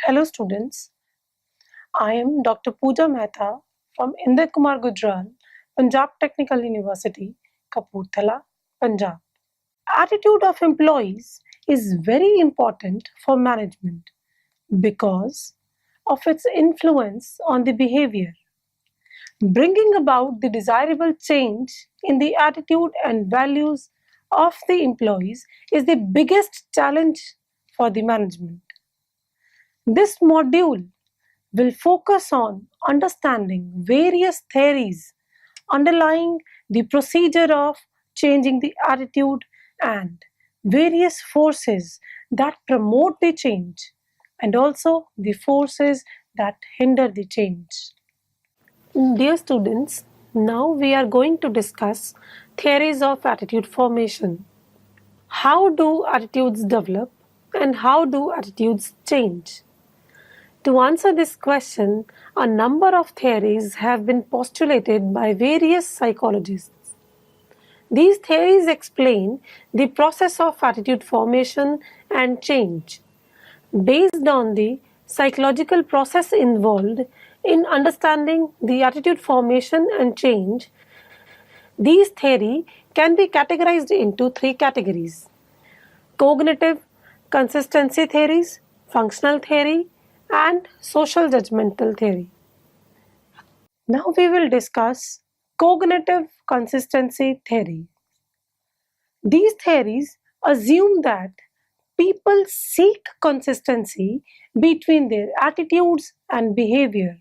Hello students, I am Dr. Pooja Mehta from Indir Kumar Gujral, Punjab Technical University, Kapurthala, Punjab. Attitude of employees is very important for management because of its influence on the behavior. Bringing about the desirable change in the attitude and values of the employees is the biggest challenge for the management. This module will focus on understanding various theories underlying the procedure of changing the attitude and various forces that promote the change and also the forces that hinder the change. Dear students, now we are going to discuss theories of attitude formation. How do attitudes develop and how do attitudes change? To answer this question, a number of theories have been postulated by various psychologists. These theories explain the process of attitude formation and change. Based on the psychological process involved in understanding the attitude formation and change, these theories can be categorized into three categories: cognitive consistency theories, functional theory, and social judgmental theory. Now we will discuss cognitive consistency theory. These theories assume that people seek consistency between their attitudes and behavior.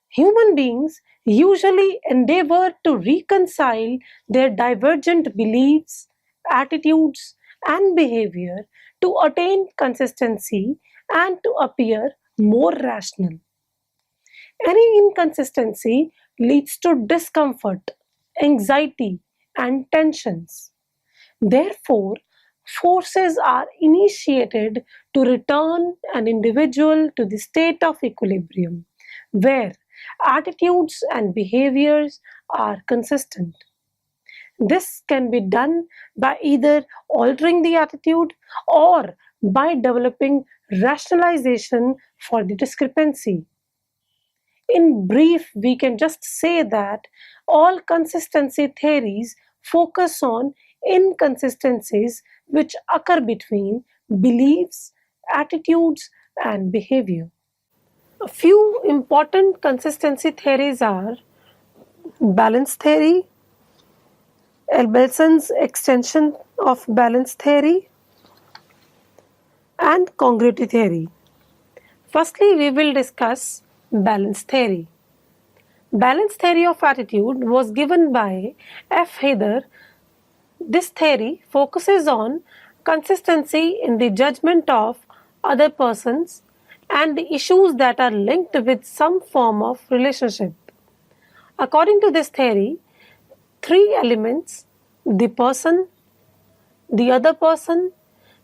Human beings usually endeavor to reconcile their divergent beliefs, attitudes, and behavior to attain consistency and to appear more rational. Any inconsistency leads to discomfort, anxiety, and tensions. Therefore, forces are initiated to return an individual to the state of equilibrium, where attitudes and behaviors are consistent. This can be done by either altering the attitude or by developing rationalization for the discrepancy. In brief, we can just say that all consistency theories focus on inconsistencies which occur between beliefs, attitudes, and behavior. A few important consistency theories are balance theory, Albelson's extension of balance theory, and congruity theory. Firstly, we will discuss balance theory. Balance theory of attitude was given by F. Heather. This theory focuses on consistency in the judgment of other persons and the issues that are linked with some form of relationship. According to this theory, three elements, the person, the other person,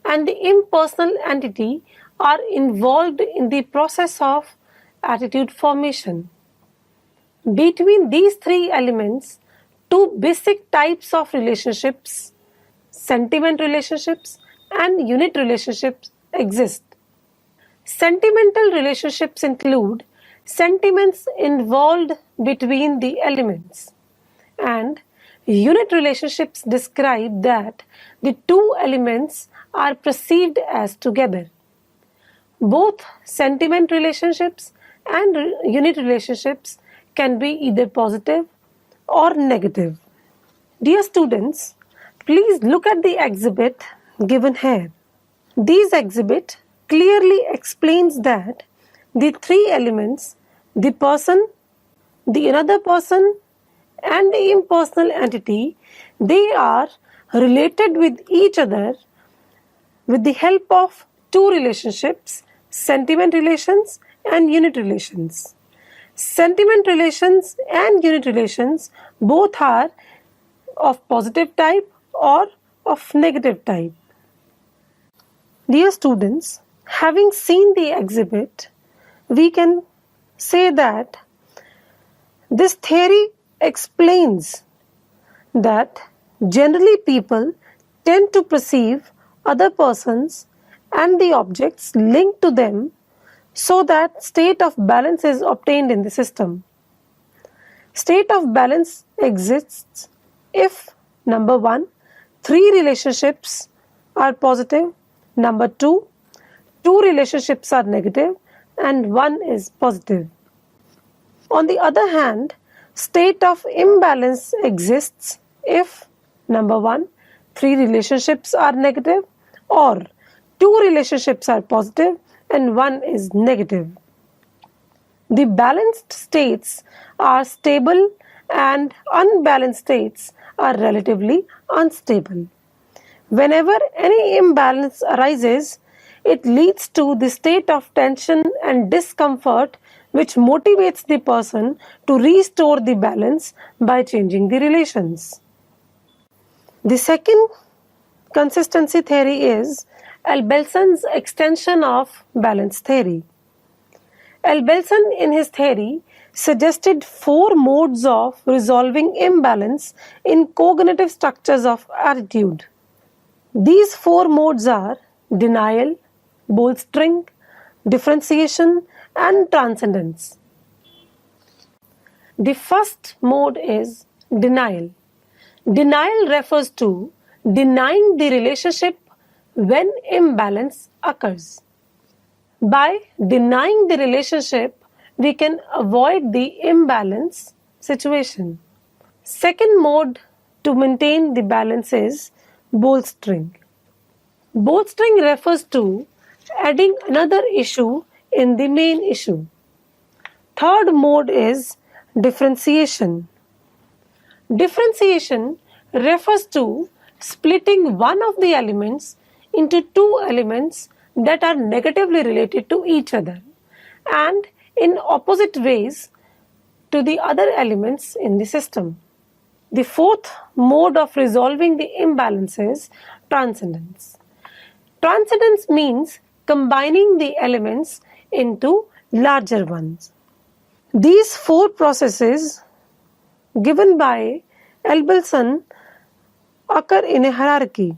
and the impersonal entity, are involved in the process of attitude formation. Between these three elements, two basic types of relationships, sentiment relationships and unit relationships, exist. Sentimental relationships include sentiments involved between the elements, and unit relationships describe that the two elements are perceived as together. Both sentiment relationships and unit relationships can be either positive or negative. Dear students, please look at the exhibit given here. This exhibit clearly explains that the three elements, the person, the another person, and the impersonal entity, they are related with each other with the help of two relationships, sentiment relations and unit relations. Sentiment relations and unit relations both are of positive type or of negative type. Dear students, having seen the exhibit, we can say that this theory explains that generally people tend to perceive other persons and the objects linked to them so that state of balance is obtained in the system. State of balance exists if number 1, 3 relationships are positive, number 2, 2 relationships are negative, and 1 is positive. On the other hand, state of imbalance exists if number 1, 3 relationships are negative, or 2 relationships are positive and 1 is negative. The balanced states are stable and unbalanced states are relatively unstable. Whenever any imbalance arises, it leads to the state of tension and discomfort which motivates the person to restore the balance by changing the relations. The second consistency theory is Albelson's extension of balance theory. Albelson, in his theory, suggested 4 modes of resolving imbalance in cognitive structures of attitude. These 4 modes are denial, bolstering, differentiation, and transcendence. The first mode is denial. Denial refers to denying the relationship when imbalance occurs. By denying the relationship, we can avoid the imbalance situation. Second mode to maintain the balance is bolstering. Bolstering refers to adding another issue in the main issue. Third mode is differentiation. Differentiation refers to splitting one of the elements into 2 elements that are negatively related to each other and in opposite ways to the other elements in the system. The fourth mode of resolving the imbalance is transcendence. Transcendence means combining the elements into larger ones. These 4 processes given by Albelson occur in a hierarchy.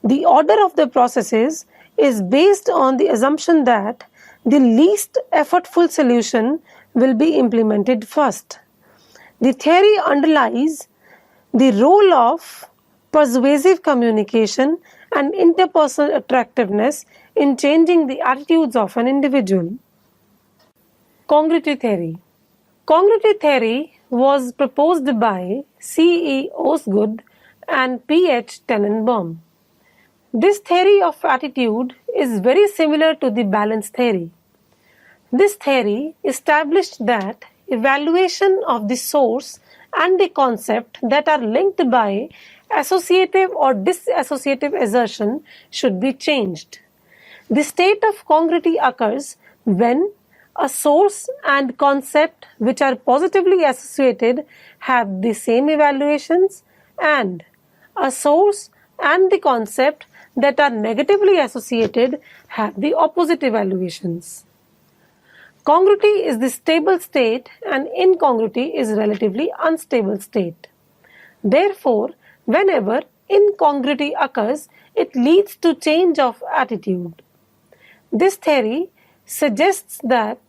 The order of the processes is based on the assumption that the least effortful solution will be implemented first. The theory underlies the role of persuasive communication and interpersonal attractiveness in changing the attitudes of an individual. Congruity theory. Congruity theory was proposed by CEOsgood and RH Tannenbaum. This theory of attitude is very similar to the balance theory. This theory established that evaluation of the source and the concept that are linked by associative or disassociative assertion should be changed. The state of congruity occurs when a source and concept which are positively associated have the same evaluations and a source and the concept that are negatively associated have the opposite evaluations. Congruity is the stable state and incongruity is relatively unstable state. Therefore, whenever incongruity occurs, it leads to change of attitude. This theory suggests that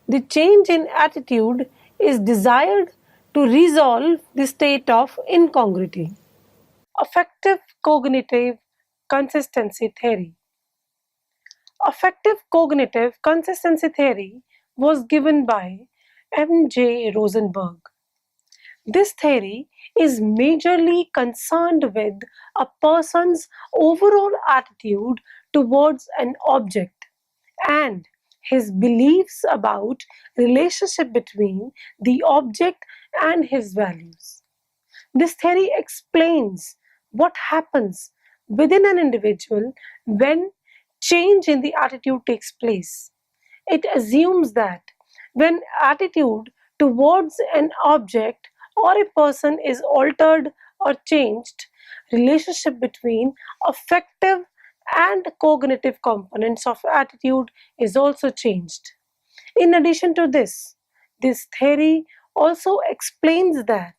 the change in attitude is desired to resolve the state of incongruity. Affective cognitive consistency theory. Affective cognitive consistency theory was given by M.J. Rosenberg. This theory is majorly concerned with a person's overall attitude towards an object and his beliefs about relationship between the object and his values. This theory explains what happens within an individual when change in the attitude takes place. It assumes that when attitude towards an object or a person is altered or changed, relationship between affective and cognitive components of attitude is also changed. In addition to this theory also explains that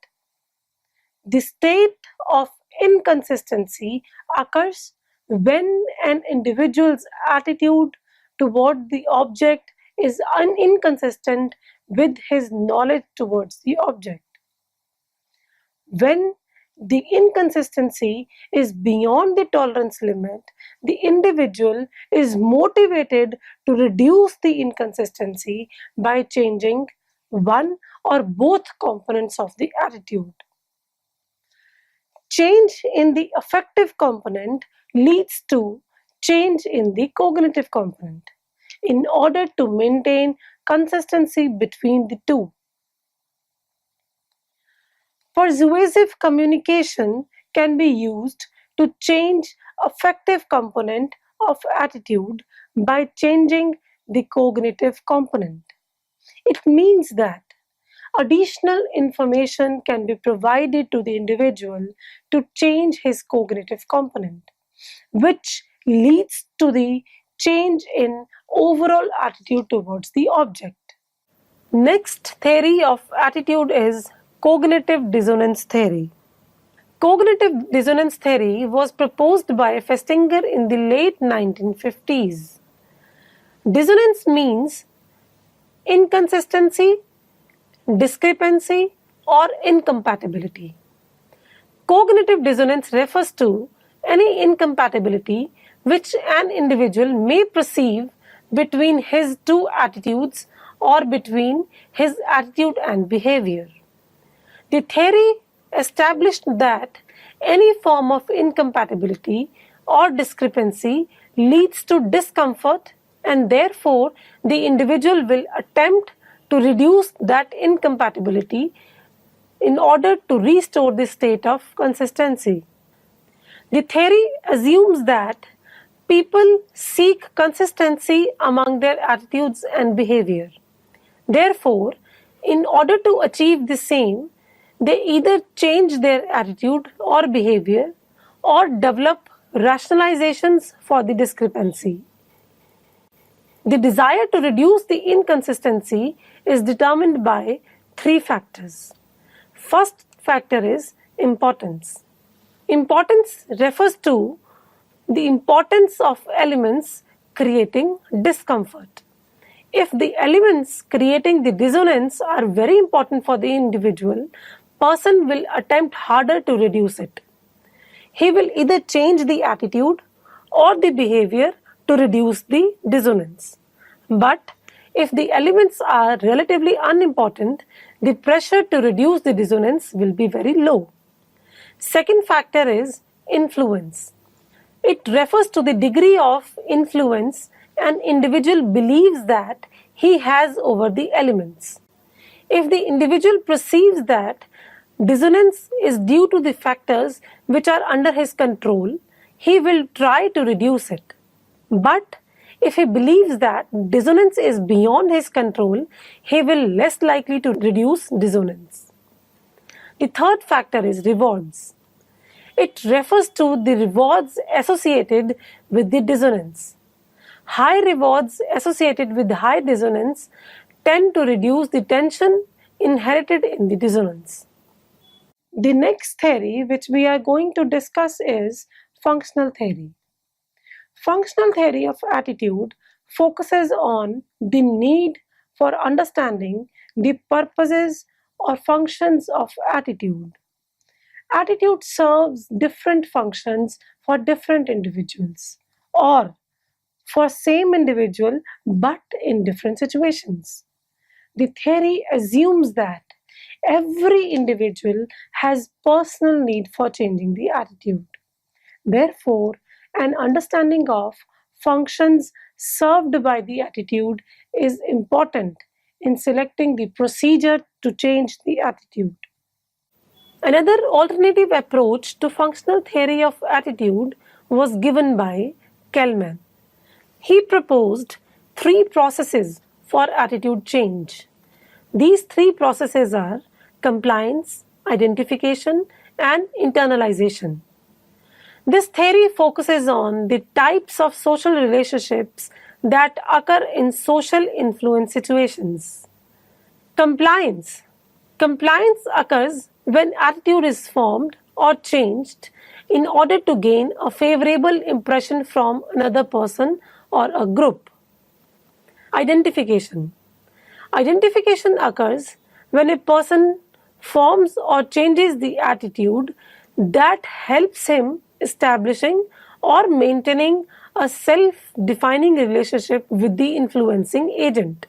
the state of inconsistency occurs when an individual's attitude toward the object is inconsistent with his knowledge towards the object. When the inconsistency is beyond the tolerance limit, the individual is motivated to reduce the inconsistency by changing one or both components of the attitude. Change in the affective component leads to change in the cognitive component in order to maintain consistency between the two. Persuasive communication can be used to change affective component of attitude by changing the cognitive component. It means that additional information can be provided to the individual to change his cognitive component, which leads to the change in overall attitude towards the object. Next theory of attitude is cognitive dissonance theory. Cognitive dissonance theory was proposed by Festinger in the late 1950s. Dissonance means inconsistency, discrepancy, or incompatibility. Cognitive dissonance refers to any incompatibility which an individual may perceive between his two attitudes or between his attitude and behavior. The theory established that any form of incompatibility or discrepancy leads to discomfort, and therefore the individual will attempt to reduce that incompatibility in order to restore the state of consistency. The theory assumes that people seek consistency among their attitudes and behavior. Therefore, in order to achieve the same, they either change their attitude or behavior or develop rationalizations for the discrepancy. The desire to reduce the inconsistency is determined by three factors. First factor is importance. Importance refers to the importance of elements creating discomfort. If the elements creating the dissonance are very important for the individual, person will attempt harder to reduce it. He will either change the attitude or the behavior to reduce the dissonance. But if the elements are relatively unimportant, the pressure to reduce the dissonance will be very low. Second factor is influence. It refers to the degree of influence an individual believes that he has over the elements. If the individual perceives that dissonance is due to the factors which are under his control, he will try to reduce it. But if he believes that dissonance is beyond his control, he will less likely to reduce dissonance. The third factor is rewards. It refers to the rewards associated with the dissonance. High rewards associated with high dissonance tend to reduce the tension inherited in the dissonance. The next theory which we are going to discuss is functional theory. Functional theory of attitude focuses on the need for understanding the purposes or functions of attitude. Attitude serves different functions for different individuals or for same individual but in different situations. The theory assumes that every individual has personal need for changing the attitude. Therefore, an understanding of functions served by the attitude is important in selecting the procedure to change the attitude. Another alternative approach to functional theory of attitude was given by Kellman. He proposed three processes for attitude change. These three processes are compliance, identification, and internalization. This theory focuses on the types of social relationships that occur in social influence situations. Compliance. Compliance occurs when attitude is formed or changed in order to gain a favorable impression from another person or a group. Identification. Identification occurs when a person forms or changes the attitude that helps him establishing or maintaining a self-defining relationship with the influencing agent.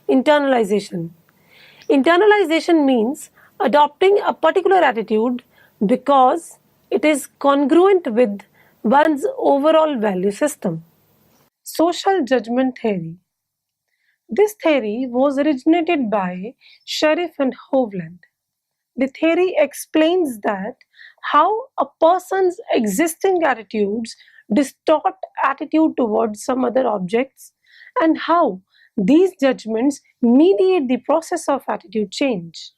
Internalization. Internalization means adopting a particular attitude because it is congruent with one's overall value system. Social judgment theory. This theory was originated by Sherif and Hovland. The theory explains that how a person's existing attitudes distort attitude towards some other objects and how these judgments mediate the process of attitude change.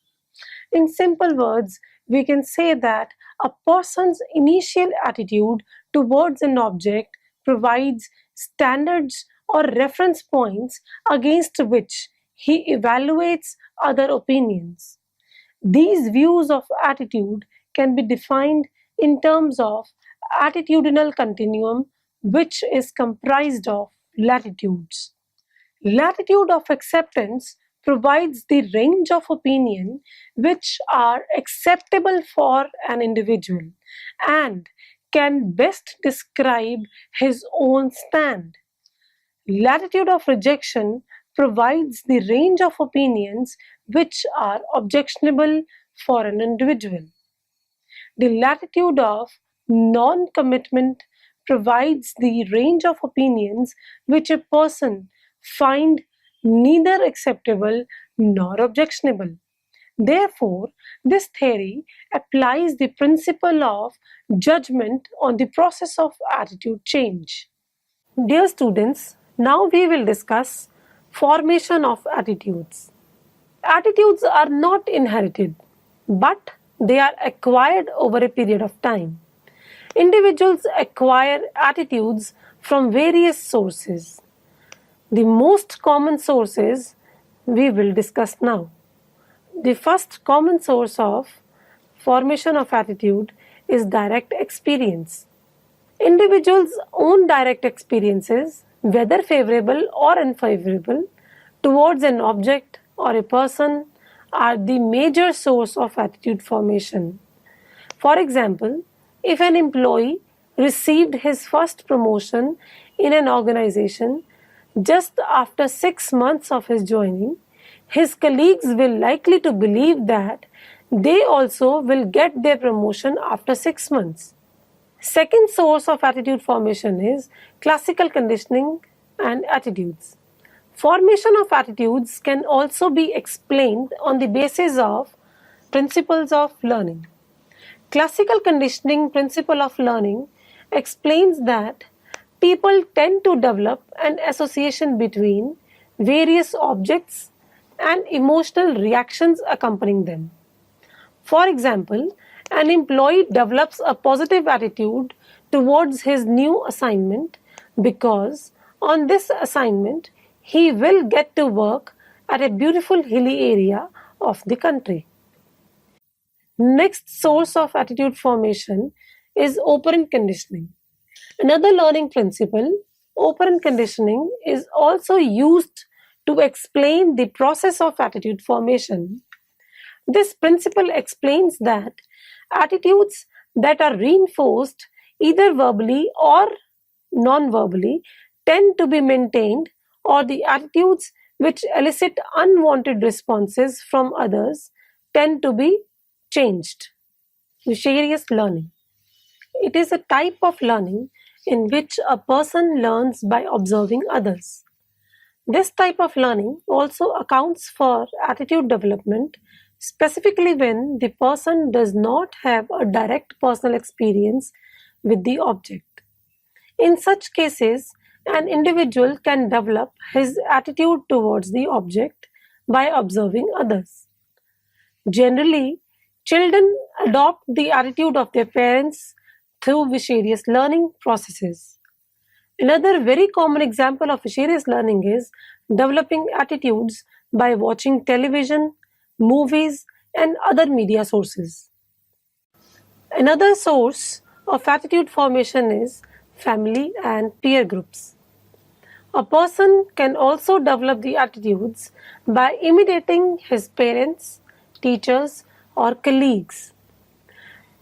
In simple words, we can say that a person's initial attitude towards an object provides standards or reference points against which he evaluates other opinions. These views of attitude can be defined in terms of attitudinal continuum, which is comprised of latitudes. Latitude of acceptance provides the range of opinion which are acceptable for an individual and can best describe his own stand. Latitude of rejection provides the range of opinions which are objectionable for an individual. The latitude of non-commitment provides the range of opinions which a person find neither acceptable nor objectionable. Therefore, this theory applies the principle of judgment on the process of attitude change. Dear students, now we will discuss formation of attitudes. Attitudes are not inherited, but they are acquired over a period of time. Individuals acquire attitudes from various sources. The most common sources we will discuss now. The first common source of formation of attitude is direct experience. Individuals' own direct experiences, whether favorable or unfavorable, towards an object or a person are the major source of attitude formation. For example, if an employee received his first promotion in an organization just after 6 months of his joining, his colleagues will likely to believe that they also will get their promotion after 6 months. Second source of attitude formation is classical conditioning and attitudes. Formation of attitudes can also be explained on the basis of principles of learning. Classical conditioning principle of learning explains that people tend to develop an association between various objects and emotional reactions accompanying them. For example, an employee develops a positive attitude towards his new assignment because on this assignment he will get to work at a beautiful hilly area of the country. Next source of attitude formation is operant conditioning. Another learning principle, operant conditioning, is also used to explain the process of attitude formation. This principle explains that attitudes that are reinforced either verbally or non-verbally tend to be maintained, or the attitudes which elicit unwanted responses from others tend to be changed. Vicarious learning. It is a type of learning in which a person learns by observing others. This type of learning also accounts for attitude development, specifically when the person does not have a direct personal experience with the object. In such cases, an individual can develop his attitude towards the object by observing others. Generally, children adopt the attitude of their parents through vicarious learning processes. Another very common example of vicarious learning is developing attitudes by watching television, movies, and other media sources. Another source of attitude formation is family and peer groups. A person can also develop the attitudes by imitating his parents, teachers, or colleagues.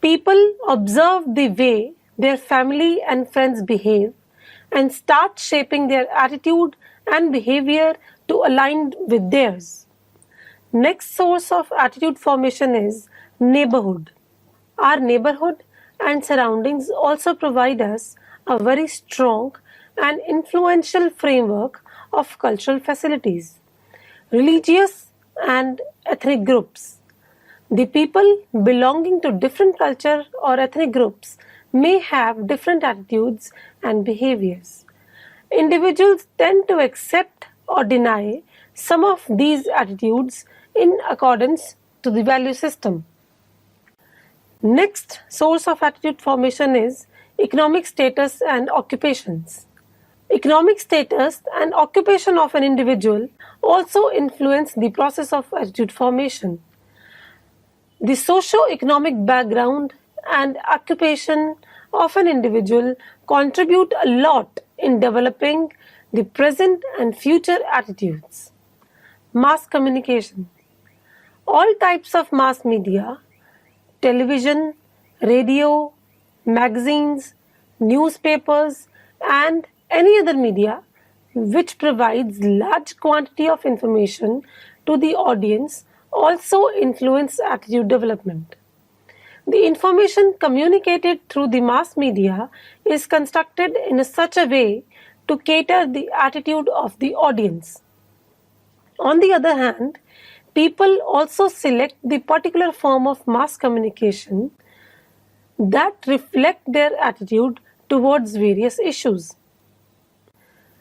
People observe the way their family and friends behave and start shaping their attitude and behavior to align with theirs. Next source of attitude formation is neighborhood. Our neighborhood and surroundings also provide us a very strong and influential framework of cultural facilities, religious and ethnic groups. The people belonging to different culture or ethnic groups may have different attitudes and behaviors. Individuals tend to accept or deny some of these attitudes in accordance to the value system. Next source of attitude formation is economic status and occupations. Economic status and occupation of an individual also influence the process of attitude formation. The socio-economic background and occupation of an individual contribute a lot in developing the present and future attitudes. Mass communication. All types of mass media, television, radio, magazines, newspapers, and any other media which provides large quantity of information to the audience also influence attitude development. The information communicated through the mass media is constructed in such a way to cater the attitude of the audience. On the other hand, people also select the particular form of mass communication that reflect their attitude towards various issues.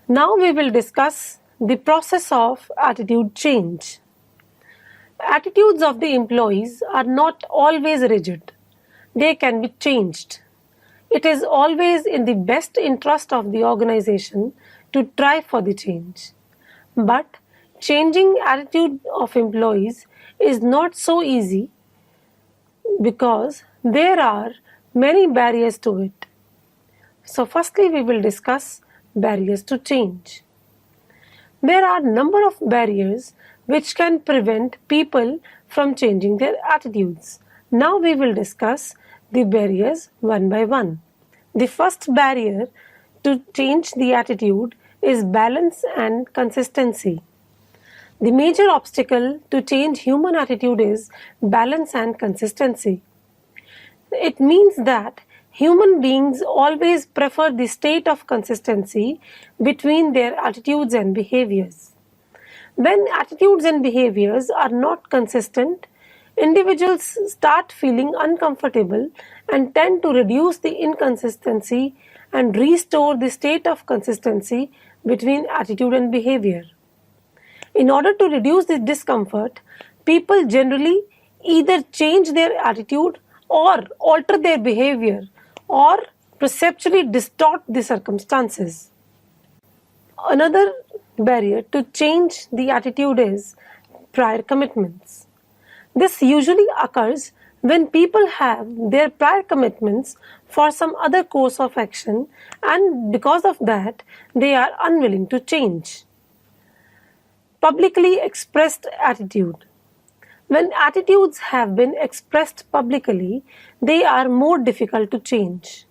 Now we will discuss the process of attitude change. Attitudes of the employees are not always rigid. They can be changed. It is always in the best interest of the organization to try for the change. But changing attitude of employees is not so easy because there are many barriers to it. So firstly we will discuss barriers to change. There are a number of barriers which can prevent people from changing their attitudes. Now we will discuss the barriers one by one. The first barrier to change the attitude is balance and consistency. The major obstacle to change human attitude is balance and consistency. It means that human beings always prefer the state of consistency between their attitudes and behaviors. When attitudes and behaviors are not consistent, individuals start feeling uncomfortable and tend to reduce the inconsistency and restore the state of consistency between attitude and behavior. In order to reduce this discomfort, people generally either change their attitude or alter their behavior or perceptually distort the circumstances. Another barrier to change the attitude is prior commitments. This usually occurs when people have their prior commitments for some other course of action and because of that they are unwilling to change. Publicly expressed attitude. When attitudes have been expressed publicly, they are more difficult to change.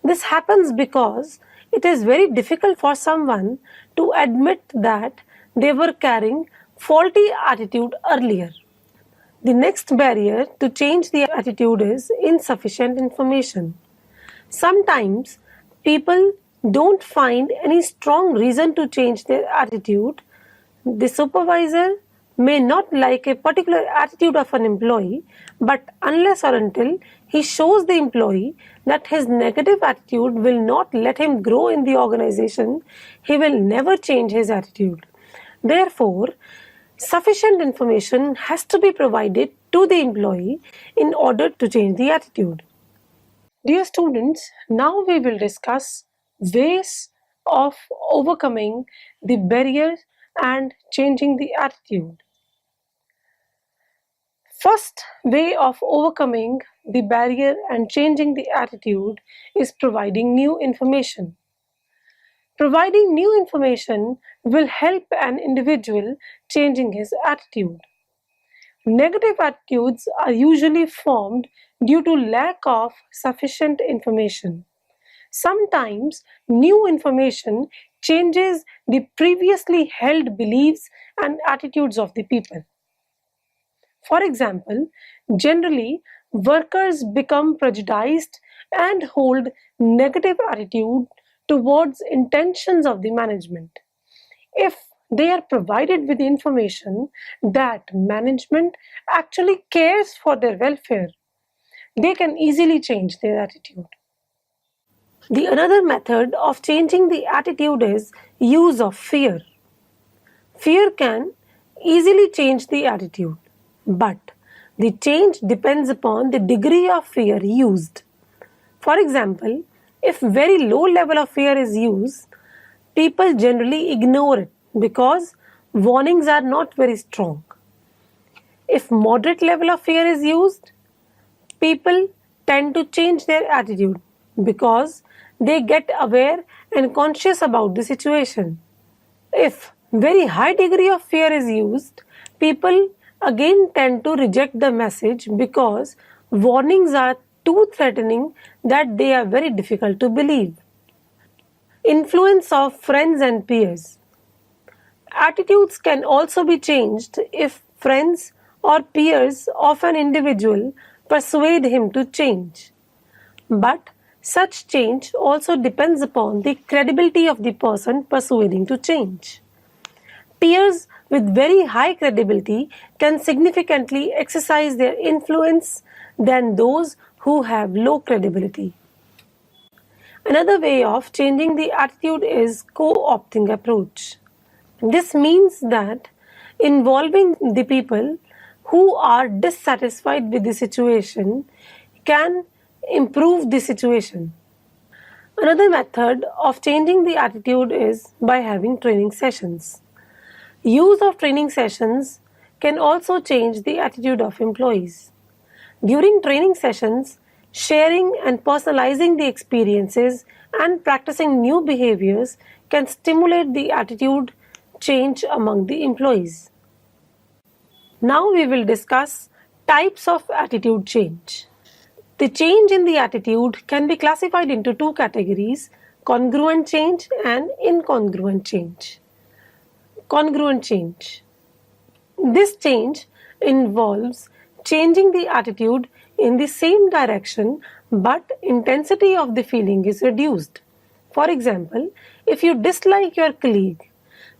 This happens because it is very difficult for someone to admit that they were carrying faulty attitude earlier. The next barrier to change the attitude is insufficient information. Sometimes people don't find any strong reason to change their attitude. The supervisor may not like a particular attitude of an employee, but unless or until he shows the employee that his negative attitude will not let him grow in the organization, he will never change his attitude. Therefore, sufficient information has to be provided to the employee in order to change the attitude. Dear students, now we will discuss ways of overcoming the barriers and changing the attitude. First way of overcoming the barrier and changing the attitude is providing new information. Providing new information will help an individual changing his attitude. Negative attitudes are usually formed due to lack of sufficient information. Sometimes new information changes the previously held beliefs and attitudes of the people. For example, generally, workers become prejudiced and hold negative attitude towards intentions of the management. If they are provided with information that management actually cares for their welfare, they can easily change their attitude. The another method of changing the attitude is use of fear. Fear can easily change the attitude, but the change depends upon the degree of fear used. For example, if very low level of fear is used, people generally ignore it because warnings are not very strong. If moderate level of fear is used, people tend to change their attitude because they get aware and conscious about the situation. If very high degree of fear is used, people again tend to reject the message because warnings are too threatening that they are very difficult to believe. Influence of friends and peers. Attitudes can also be changed if friends or peers of an individual persuade him to change. But such change also depends upon the credibility of the person persuading to change. Peers with very high credibility can significantly exercise their influence than those who have low credibility. Another way of changing the attitude is co-opting approach. This means that involving the people who are dissatisfied with the situation can improve the situation. Another method of changing the attitude is by having training sessions. Use of training sessions can also change the attitude of employees. During training sessions, sharing and personalizing the experiences and practicing new behaviors can stimulate the attitude change among the employees. Now we will discuss types of attitude change. The change in the attitude can be classified into two categories: congruent change and incongruent change. Congruent change. This change involves changing the attitude in the same direction, but intensity of the feeling is reduced. For example, if you dislike your colleague,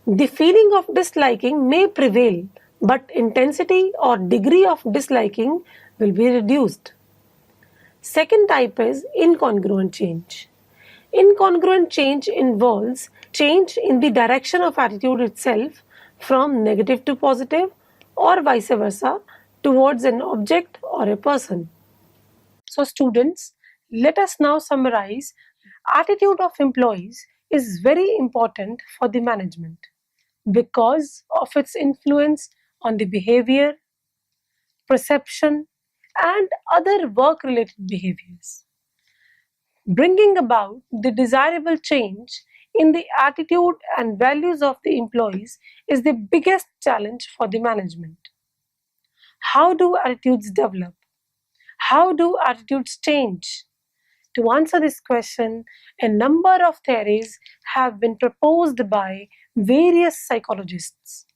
the feeling of disliking may prevail, but intensity or degree of disliking will be reduced. Second type is incongruent change. Incongruent change involves change in the direction of attitude itself from negative to positive or vice versa towards an object or a person. So students, let us now summarize. Attitude of employees is very important for the management because of its influence on the behavior, perception, and other work-related behaviors. Bringing about the desirable change in the attitude and values of the employees is the biggest challenge for the management. How do attitudes develop? How do attitudes change? To answer this question, a number of theories have been proposed by various psychologists.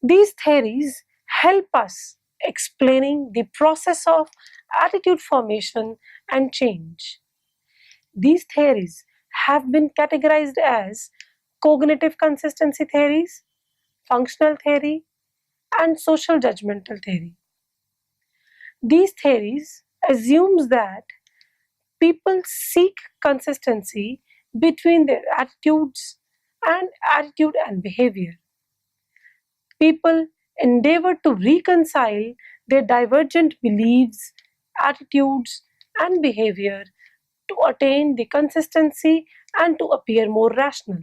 These theories help us explaining the process of attitude formation and change. These theories have been categorized as cognitive consistency theories, functional theory, and social judgmental theory. These theories assumes that people seek consistency between their attitude and behavior. People endeavor to reconcile their divergent beliefs, attitudes, and behavior to attain the consistency and to appear more rational.